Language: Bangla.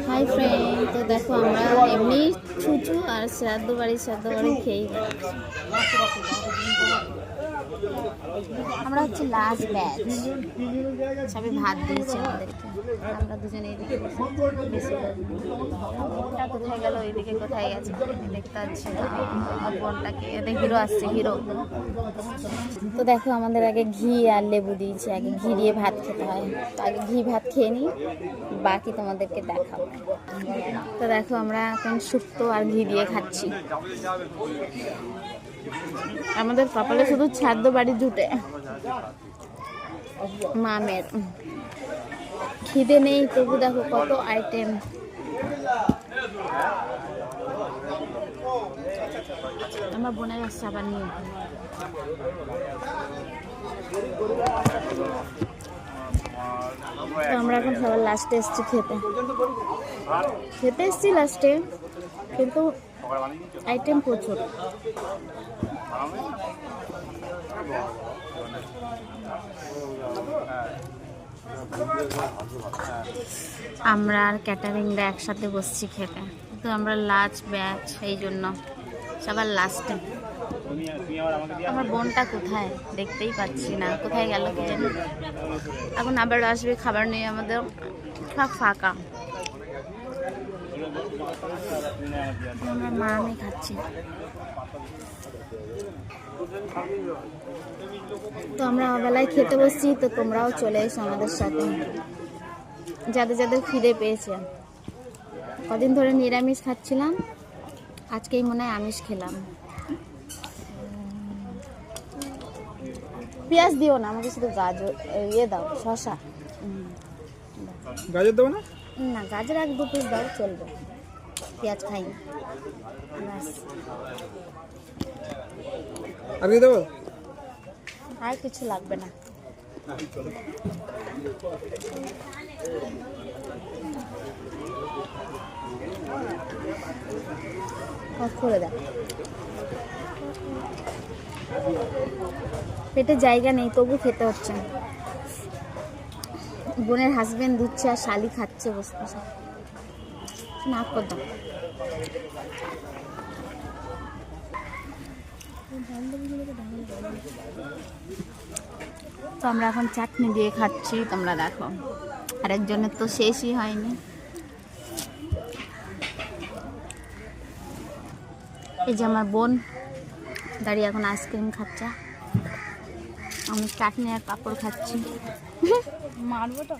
হাই ফ্রেন্ড, তো দেখো আমরা এমনি ছুঁচু আর শ্রাদ্ধ বাড়ি খেয়েই যাচ্ছি। আমরা হচ্ছে লাস্ট ব্যাচ, সবাই ভাত দিয়েছে আমাদেরকে। আমরা দুজনে এদিকে বোনটা কোথায় গেল, এইদিকে কোথায় গেছে দেখতে পাচ্ছি না। বোনটাকে হিরো আসছে, হিরো। তো দেখো আমাদের আগে ঘি আর লেবু দিয়েছে, আগে ঘি দিয়ে ভাত খেতে হয়। তো আগে ঘি ভাত খেয়ে নিই, বাকি তোমাদেরকে দেখাবো। তো দেখো আমরা এখন শুক্তো আর ঘি দিয়ে খাচ্ছি। আমাদের কপালে শুধু শ্রাদ্ধ বাড়ি জুটে, মামের খিদে নেই তবু দেখো কত আইটেম। আমার বোনের আসছে আবার নিয়ে। তো আমরা এখন সবার লাস্টে এসছি খেতে এসছি লাস্টে, কিন্তু আইটেম প্রচুর। আমরা আর ক্যাটারিংরা একসাথে বসছি খেতে, কিন্তু আমরা লাস্ট ব্যাচ, এই জন্য সবার লাস্টে। আমার বোনটা কোথায় দেখতেই পাচ্ছি না, কোথায় গেল কি জানি। এখন আবার আসবে, খাবার নেই আমাদের, সব ফাঁকা। মা আমি খাচ্ছি। তো আমরা বেলায় খেতে বসছি, তো তোমরাও চলে এসো আমাদের সাথে, যাদের যাদের খিদে পেয়েছে। কদিন ধরে নিরামিষ খাচ্ছিলাম, আজকেই মনে হয় আমিষ খেলাম। পেঁয়াজ দিও না আমাকে, শুধু গাজর ইয়ে দাও, শসা। গাজর দেবো না? না, গাজর এক দু পিস দাও, চলবে। পেঁয়াজ খাই না। আর কি দেবো? আর কিছু লাগবে না। করে দাও। পেটে জায়গা নেই তবু খেতে হচ্ছে। বোনের হাজবেন্ড দিচ্ছে আর শালি খাচ্ছে বসে বসে। না কর দাও। তো আমরা এখন চাটনি দিয়ে খাচ্ছি, তোমরা দেখো। আরেকজনের তো শেষই হয়নি। এই যে আমার বোন দাঁড়িয়ে এখন আইসক্রিম খাচ্ছে, আমি চাটনি আর পাঁপড় খাচ্ছি। মারবো তো।